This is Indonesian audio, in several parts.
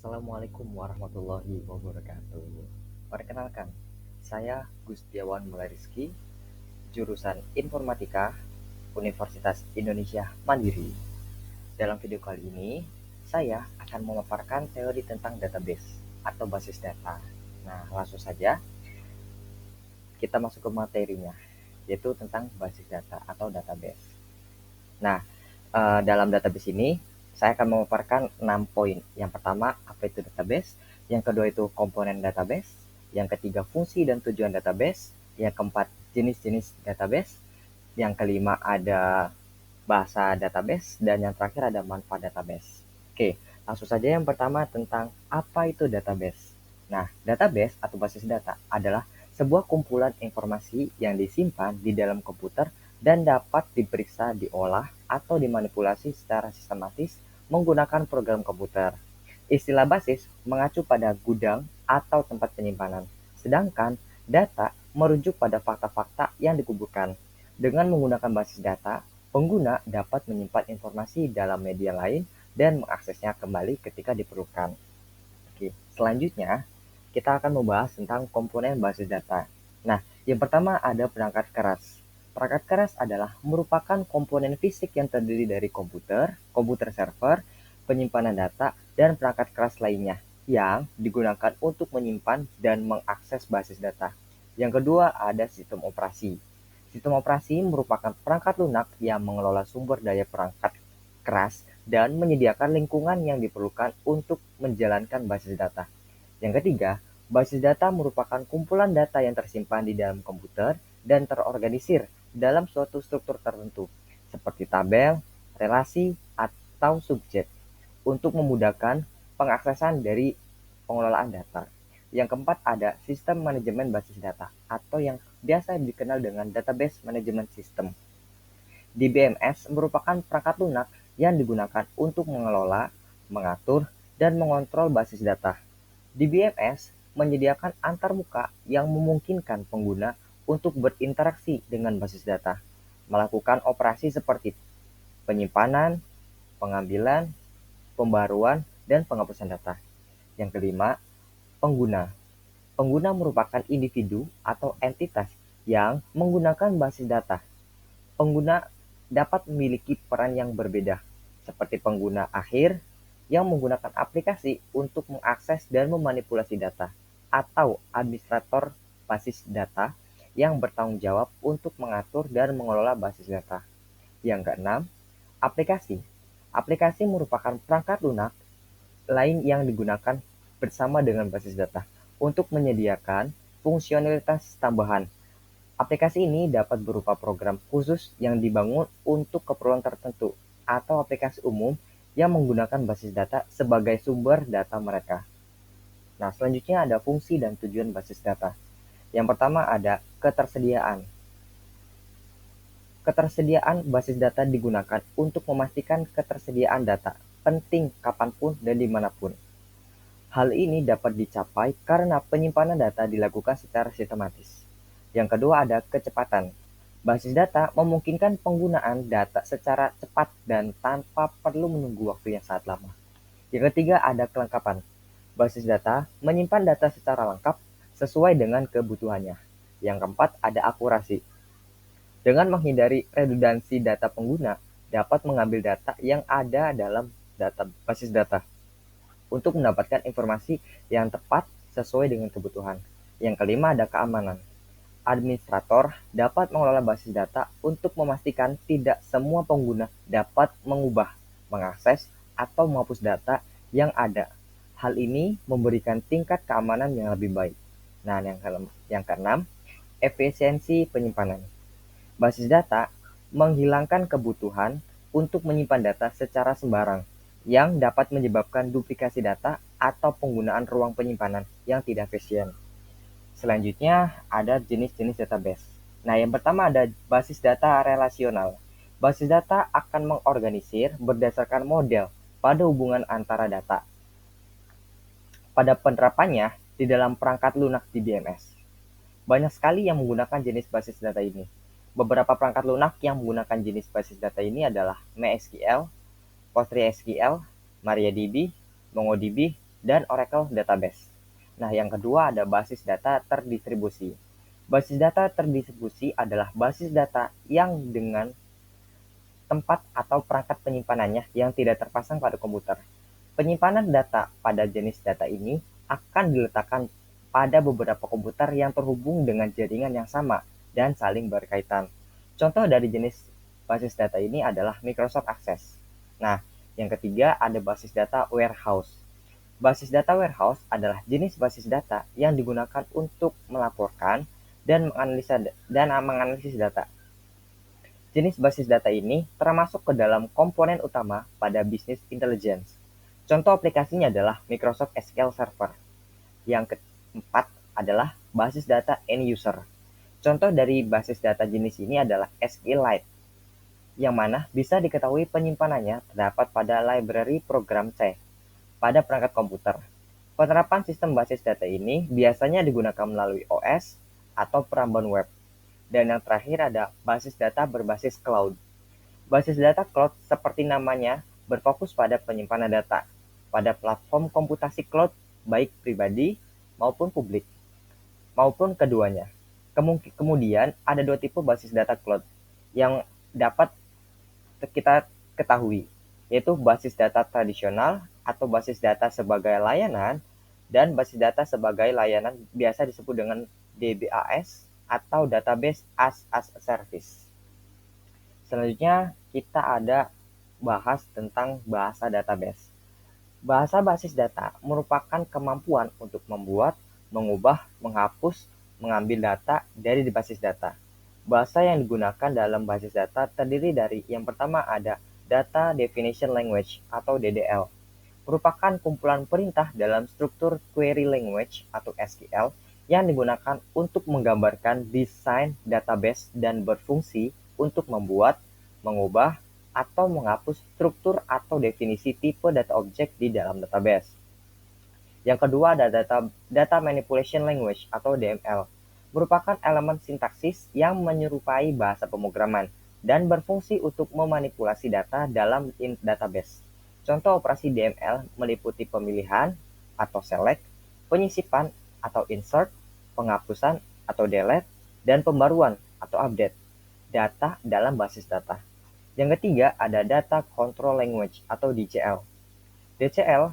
Assalamualaikum warahmatullahi wabarakatuh. Perkenalkan, saya Gustiawan Mulariski, jurusan Informatika, Universitas Indonesia Mandiri. Dalam video kali ini, saya akan memaparkan teori tentang database atau basis data. Nah, langsung saja kita masuk ke materinya, yaitu tentang basis data atau database. Nah, dalam database ini saya akan memaparkan 6 poin. Yang pertama, apa itu database? Yang kedua itu komponen database. Yang ketiga, fungsi dan tujuan database. Yang keempat, jenis-jenis database. Yang kelima, ada bahasa database. Dan yang terakhir, ada manfaat database. Oke, langsung saja yang pertama tentang apa itu database. Nah, database atau basis data adalah sebuah kumpulan informasi yang disimpan di dalam komputer dan dapat diperiksa, diolah, atau dimanipulasi secara sistematis menggunakan program komputer. Istilah basis mengacu pada gudang atau tempat penyimpanan, sedangkan data merujuk pada fakta-fakta yang dikumpulkan. Dengan menggunakan basis data, pengguna dapat menyimpan informasi dalam media lain dan mengaksesnya kembali ketika diperlukan. Oke, selanjutnya kita akan membahas tentang komponen basis data. Nah, yang pertama ada perangkat keras. Perangkat keras adalah merupakan komponen fisik yang terdiri dari komputer, komputer server, penyimpanan data, dan perangkat keras lainnya yang digunakan untuk menyimpan dan mengakses basis data. Yang kedua ada sistem operasi. Sistem operasi merupakan perangkat lunak yang mengelola sumber daya perangkat keras dan menyediakan lingkungan yang diperlukan untuk menjalankan basis data. Yang ketiga, basis data merupakan kumpulan data yang tersimpan di dalam komputer dan terorganisir dalam suatu struktur tertentu, seperti tabel, relasi, atau subjek, untuk memudahkan pengaksesan dari pengelolaan data. Yang keempat ada sistem manajemen basis data atau yang biasa dikenal dengan database management system. DBMS merupakan perangkat lunak yang digunakan untuk mengelola, mengatur, dan mengontrol basis data. DBMS menyediakan antarmuka yang memungkinkan pengguna untuk berinteraksi dengan basis data, melakukan operasi seperti penyimpanan, pengambilan, pembaruan, dan penghapusan data. Yang kelima, pengguna. Pengguna merupakan individu atau entitas yang menggunakan basis data. Pengguna dapat memiliki peran yang berbeda, seperti pengguna akhir yang menggunakan aplikasi untuk mengakses dan memanipulasi data, atau administrator basis data yang bertanggung jawab untuk mengatur dan mengelola basis data. Yang keenam, aplikasi. Aplikasi merupakan perangkat lunak lain yang digunakan bersama dengan basis data untuk menyediakan fungsionalitas tambahan. Aplikasi ini dapat berupa program khusus yang dibangun untuk keperluan tertentu atau aplikasi umum yang menggunakan basis data sebagai sumber data mereka. Nah, selanjutnya ada fungsi dan tujuan basis data. Yang pertama ada ketersediaan. Ketersediaan basis data digunakan untuk memastikan ketersediaan data, penting kapanpun dan dimanapun. Hal ini dapat dicapai karena penyimpanan data dilakukan secara sistematis. Yang kedua ada kecepatan. Basis data memungkinkan penggunaan data secara cepat dan tanpa perlu menunggu waktu yang sangat lama. Yang ketiga ada kelengkapan. Basis data menyimpan data secara lengkap sesuai dengan kebutuhannya. Yang keempat ada akurasi. Dengan menghindari redundansi data pengguna, dapat mengambil data yang ada dalam data basis data untuk mendapatkan informasi yang tepat sesuai dengan kebutuhan. Yang kelima ada keamanan. Administrator dapat mengelola basis data untuk memastikan tidak semua pengguna dapat mengubah, mengakses, atau menghapus data yang ada. Hal ini memberikan tingkat keamanan yang lebih baik. Nah, yang keenam, efisiensi penyimpanan. Basis data menghilangkan kebutuhan untuk menyimpan data secara sembarang, yang dapat menyebabkan duplikasi data atau penggunaan ruang penyimpanan yang tidak efisien. Selanjutnya ada jenis-jenis database. Nah, yang pertama ada basis data relasional. Basis data akan mengorganisir berdasarkan model pada hubungan antara data. Pada penerapannya di dalam perangkat lunak di DBMS. Banyak sekali yang menggunakan jenis basis data ini. Beberapa perangkat lunak yang menggunakan jenis basis data ini adalah MySQL, PostgreSQL, MariaDB, MongoDB, dan Oracle Database. Nah, yang kedua ada basis data terdistribusi. Basis data terdistribusi adalah basis data yang dengan tempat atau perangkat penyimpanannya yang tidak terpasang pada komputer. Penyimpanan data pada jenis data ini akan diletakkan pada beberapa komputer yang terhubung dengan jaringan yang sama dan saling berkaitan. Contoh dari jenis basis data ini adalah Microsoft Access. Nah, yang ketiga ada basis data warehouse. Basis data warehouse adalah jenis basis data yang digunakan untuk melaporkan dan menganalisis data. Jenis basis data ini termasuk ke dalam komponen utama pada business intelligence. Contoh aplikasinya adalah Microsoft SQL Server. Yang keempat adalah basis data end user. Contoh dari basis data jenis ini adalah SQLite, yang mana bisa diketahui penyimpanannya terdapat pada library program C pada perangkat komputer. Penerapan sistem basis data ini biasanya digunakan melalui OS atau peramban web. Dan yang terakhir ada basis data berbasis cloud. Basis data cloud seperti namanya berfokus pada penyimpanan data pada platform komputasi cloud baik pribadi maupun publik, maupun keduanya. Kemudian ada dua tipe basis data cloud yang dapat kita ketahui, yaitu basis data tradisional atau basis data sebagai layanan dan basis data sebagai layanan biasa disebut dengan DBAS atau Database as a Service. Selanjutnya kita ada bahas tentang bahasa database. Bahasa basis data merupakan kemampuan untuk membuat, mengubah, menghapus, mengambil data dari basis data. Bahasa yang digunakan dalam basis data terdiri dari yang pertama ada Data Definition Language atau DDL. Merupakan kumpulan perintah dalam struktur query language atau SQL yang digunakan untuk menggambarkan desain database dan berfungsi untuk membuat, mengubah, atau menghapus struktur atau definisi tipe data objek di dalam database. Yang kedua ada Data Manipulation Language atau DML. Merupakan elemen sintaksis yang menyerupai bahasa pemrograman dan berfungsi untuk memanipulasi data dalam database. Contoh operasi DML meliputi pemilihan atau select, penyisipan atau insert, penghapusan atau delete, dan pembaruan atau update data dalam basis data. Yang ketiga ada Data Control Language atau DCL. DCL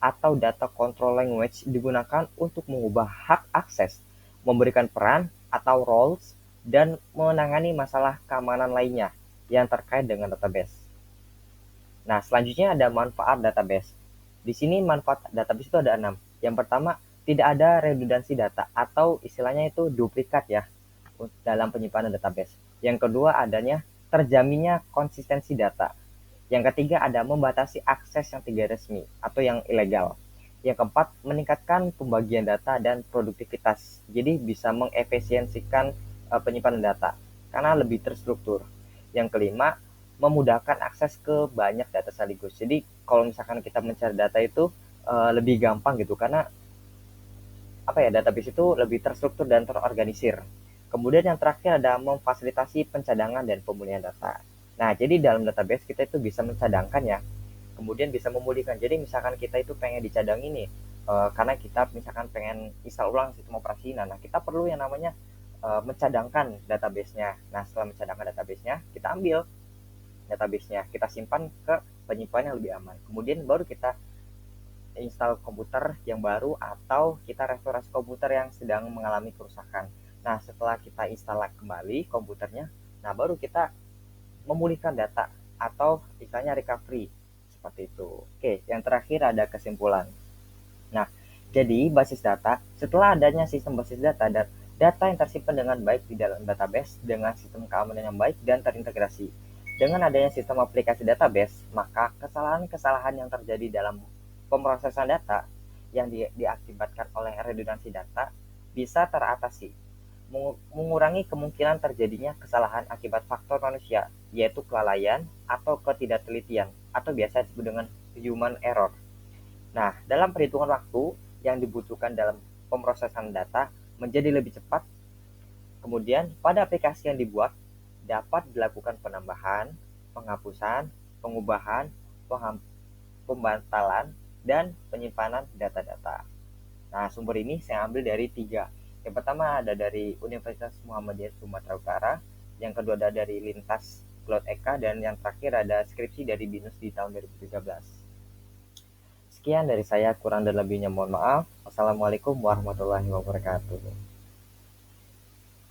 atau Data Control Language digunakan untuk mengubah hak akses, memberikan peran atau roles, dan menangani masalah keamanan lainnya yang terkait dengan database. Nah, selanjutnya ada manfaat database. Di sini manfaat database itu ada 6. Yang pertama, tidak ada redundansi data atau istilahnya itu duplikat ya dalam penyimpanan database. Yang kedua, adanya terjaminnya konsistensi data. Yang ketiga ada membatasi akses yang tidak resmi atau yang ilegal. Yang keempat, meningkatkan pembagian data dan produktivitas. Jadi bisa mengefisiensikan penyimpanan data karena lebih terstruktur. Yang kelima, memudahkan akses ke banyak data sekaligus. Jadi kalau misalkan kita mencari data itu lebih gampang gitu karena database itu lebih terstruktur dan terorganisir. Kemudian yang terakhir ada memfasilitasi pencadangan dan pemulihan data. Nah, jadi dalam database kita itu bisa mencadangkan ya, kemudian bisa memulihkan. Jadi misalkan kita itu pengen dicadang ini, karena kita misalkan pengen install ulang sistem operasi, nah kita perlu yang namanya mencadangkan database-nya. Nah, setelah mencadangkan database-nya, kita ambil database-nya, kita simpan ke penyimpanan yang lebih aman. Kemudian baru kita install komputer yang baru atau kita restorasi komputer yang sedang mengalami kerusakan. Nah, setelah kita install kembali komputernya, nah baru kita memulihkan data atau istilahnya recovery seperti itu. Oke, yang terakhir ada kesimpulan. Nah, jadi basis data setelah adanya sistem basis data dan data yang tersimpan dengan baik di dalam database dengan sistem keamanan yang baik dan terintegrasi. Dengan adanya sistem aplikasi database, maka kesalahan-kesalahan yang terjadi dalam pemrosesan data yang diakibatkan oleh redundansi data bisa teratasi, mengurangi kemungkinan terjadinya kesalahan akibat faktor manusia, yaitu kelalaian atau ketidaktelitian, atau biasa disebut dengan human error. Nah, dalam perhitungan waktu yang dibutuhkan dalam pemrosesan data menjadi lebih cepat, kemudian pada aplikasi yang dibuat dapat dilakukan penambahan, penghapusan, pengubahan, pembantalan, dan penyimpanan data-data. Nah, sumber ini saya ambil dari 3. Yang pertama ada dari Universitas Muhammadiyah Sumatera Utara, yang kedua ada dari Lintas Cloud Eka, dan yang terakhir ada skripsi dari BINUS di tahun 2013. Sekian dari saya, kurang dan lebihnya mohon maaf. Wassalamualaikum warahmatullahi wabarakatuh.